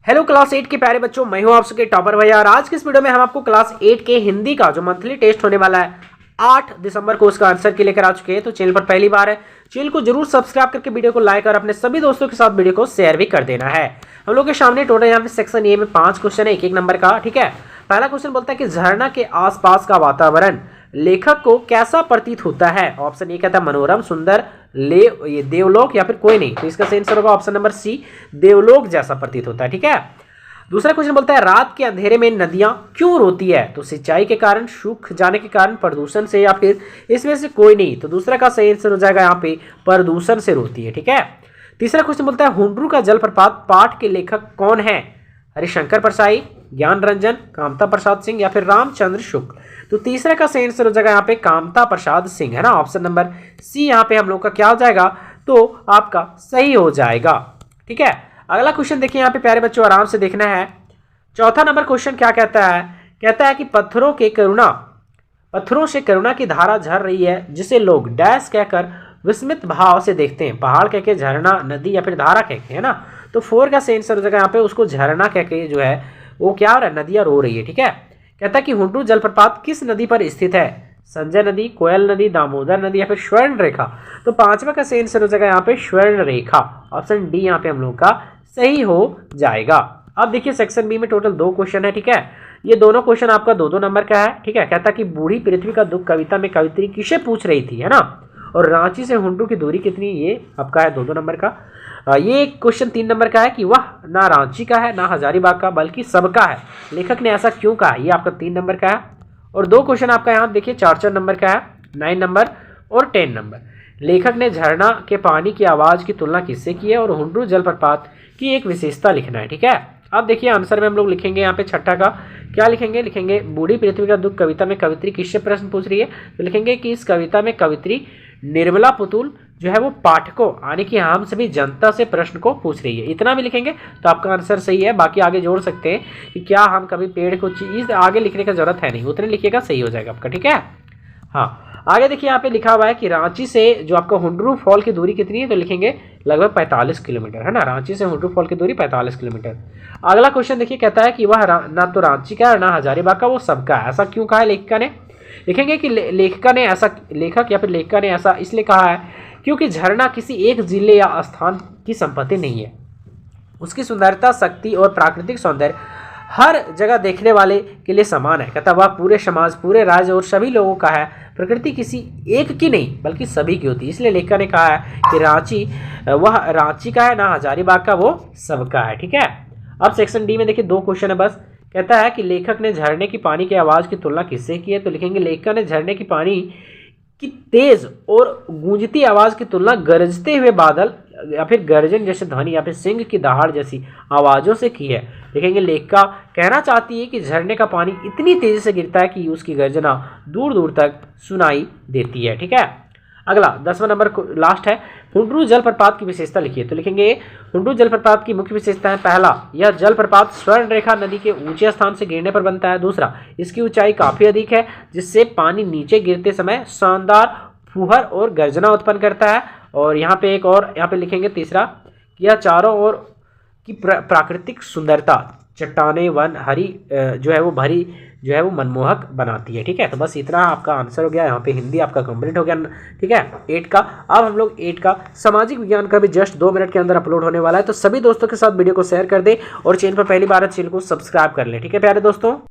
Hello class 8 के प्यारे बच्चों, मैं हूं आप सबके टॉपर भैया। और आज की इस वीडियो में हम आपको क्लास 8 के हिंदी का जो मंथली टेस्ट होने वाला है 8 दिसंबर को उसका आंसर की लेकर आ चुके हैं। तो चैनल पर पहली बार है, चैनल को जरूर सब्सक्राइब करके वीडियो को लाइक और अपने सभी दोस्तों के साथ वीडियो को शेयर भी कर देना है। हम लोग के सामने टोटल यहाँ पे सेक्शन ए में 5 क्वेश्चन है, एक नंबर का। ठीक है, पहला क्वेश्चन बोलता है कि झरना के आसपास का वातावरण लेखक को कैसा प्रतीत होता है। ऑप्शन ए कहता है मनोरम, सुंदर, ये देवलोक या फिर कोई नहीं। तो इसका सही आंसर होगा ऑप्शन नंबर सी, देवलोक जैसा प्रतीत होता है। ठीक है, दूसरा क्वेश्चन बोलता है रात के अंधेरे में नदियां क्यों रोती है। तो सिंचाई के कारण, सूख जाने के कारण, प्रदूषण से, या फिर इसमें से कोई नहीं। तो दूसरा का सही आंसर हो जाएगा यहाँ पे प्रदूषण से रोती है। ठीक है, तीसरा क्वेश्चन बोलता है हुंड्रू का जलप्रपात पाठ के लेखक कौन है। हरिशंकर परसाई, ज्ञान रंजन, कामता प्रसाद सिंह या फिर रामचंद्र शुक्ल। तो तीसरे का सही आंसर हो जाएगा यहाँ पे कामता प्रसाद सिंह, है ना। ऑप्शन नंबर सी यहाँ पे हम लोग का क्या हो जाएगा, तो आपका सही हो जाएगा। ठीक है, अगला क्वेश्चन देखिए यहाँ पे प्यारे बच्चों, आराम से देखना है। चौथा नंबर क्वेश्चन क्या कहता है, कहता है कि पत्थरों से करुणा की धारा झर रही है, जिसे लोग डैश कहकर विस्मित भाव से देखते हैं। पहाड़ कह के, झरना, नदी या फिर धारा कह के, है ना। तो 4 का सही आंसर हो जाएगा यहाँ पे उसको झरना कह के जो है वो क्या हो रहा है, नदियां रो रही है। ठीक है, कहता है कि हुंड्रू जलप्रपात किस नदी पर स्थित है। संजय नदी, कोयल नदी, दामोदर नदी या फिर स्वर्ण रेखा। तो 5वां का सही आंसर हो जाएगा यहाँ पे स्वर्ण रेखा। ऑप्शन डी यहाँ पे हम लोग का सही हो जाएगा। अब देखिए सेक्शन बी में टोटल 2 क्वेश्चन है। ठीक है, ये दोनों क्वेश्चन आपका 2-2 नंबर का है। ठीक है, कहता कि बूढ़ी पृथ्वी का दुख कविता में कवित्री किसे पूछ रही थी, है ना। और रांची से हुंड्रू की दूरी कितनी, ये आपका है 2-2 नंबर का। ये क्वेश्चन 3 नंबर का है कि वह ना रांची का है ना हजारीबाग का बल्कि सबका है, लेखक ने ऐसा क्यों कहा। ये आपका 3 नंबर का है। और 2 क्वेश्चन आपका यहाँ देखिए 4-4 नंबर का है, 9 नंबर और 10 नंबर। लेखक ने झरना के पानी की आवाज की तुलना किससे की है और हुंड्रू जलप्रपात की एक विशेषता लिखना है। ठीक है, अब देखिए आंसर में हम लोग लिखेंगे यहाँ पे छठा का क्या लिखेंगे बूढ़ी पृथ्वी का दुख कविता में कवित्री किससे प्रश्न पूछ रही है। तो लिखेंगे कि इस कविता में कवित्री निर्मला पुतुल जो है वो पाठकों यानी कि हम सभी जनता से प्रश्न को पूछ रही है। इतना भी लिखेंगे तो आपका आंसर सही है। बाकी आगे जोड़ सकते हैं कि क्या हम कभी पेड़ को चीज आगे लिखने का जरूरत है नहीं, उतने लिखिएगा सही हो जाएगा आपका। ठीक है, हाँ आगे देखिए यहाँ पे लिखा हुआ है कि रांची से जो आपका हुंड्रू फॉल की दूरी कितनी है। तो लिखेंगे लगभग 45 किलोमीटर, है ना। रांची से हुंड्रू फॉल की दूरी 45 किलोमीटर। अगला क्वेश्चन देखिए कहता है कि वह ना तो रांची का है ना हजारीबाग का, वो सबका है। ऐसा क्यों कहा है लेखिका ने। लिखेंगे कि लेखिका ने ऐसा, लेखक या फिर लेखिका ने ऐसा इसलिए कहा है क्योंकि झरना किसी एक जिले या स्थान की संपत्ति नहीं है। उसकी सुंदरता, शक्ति और प्राकृतिक सौंदर्य हर जगह देखने वाले के लिए समान है। कहता वह पूरे समाज, पूरे राज्य और सभी लोगों का है। प्रकृति किसी एक की नहीं बल्कि सभी की होती है। इसलिए लेखिका ने कहा है कि वह रांची का है ना हजारीबाग का, वो सबका है। ठीक है, अब सेक्शन डी में देखिए 2 क्वेश्चन है बस। कहता है कि लेखक ने झरने की पानी की आवाज़ की तुलना किससे की है। तो लिखेंगे लेखिका ने झरने की पानी की तेज और गूंजती आवाज की तुलना गरजते हुए बादल या फिर गर्जन जैसे ध्वनि या फिर सिंह की दहाड़ जैसी आवाजों से की है। देखेंगे लेखिका कहना चाहती है कि झरने का पानी इतनी तेजी से गिरता है कि उसकी गर्जना दूर दूर तक सुनाई देती है। ठीक है, अगला 10वां नंबर लास्ट है, हुंड्रू जलप्रपात की विशेषता लिखिए। तो लिखेंगे हुंड्रू जलप्रपात की मुख्य विशेषता है, पहला यह जलप्रपात स्वर्ण रेखा नदी के ऊंचे स्थान से गिरने पर बनता है। दूसरा, इसकी ऊंचाई काफी अधिक है जिससे पानी नीचे गिरते समय शानदार फुहर और गर्जना उत्पन्न करता है। और यहाँ पे एक और यहाँ पे लिखेंगे तीसरा, यह चारों ओर की प्राकृतिक सुंदरता, चट्टाने, वन, हरी जो है वो भरी जो है वो मनमोहक बनाती है। ठीक है, तो बस इतना आपका आंसर हो गया। यहाँ पे हिंदी आपका कंप्लीट हो गया। ठीक है, 8 का। अब हम लोग 8 का सामाजिक विज्ञान का भी जस्ट 2 मिनट के अंदर अपलोड होने वाला है। तो सभी दोस्तों के साथ वीडियो को शेयर कर दे और चैनल पर पहली बार चैनल को सब्सक्राइब कर ले। ठीक है प्यारे दोस्तों।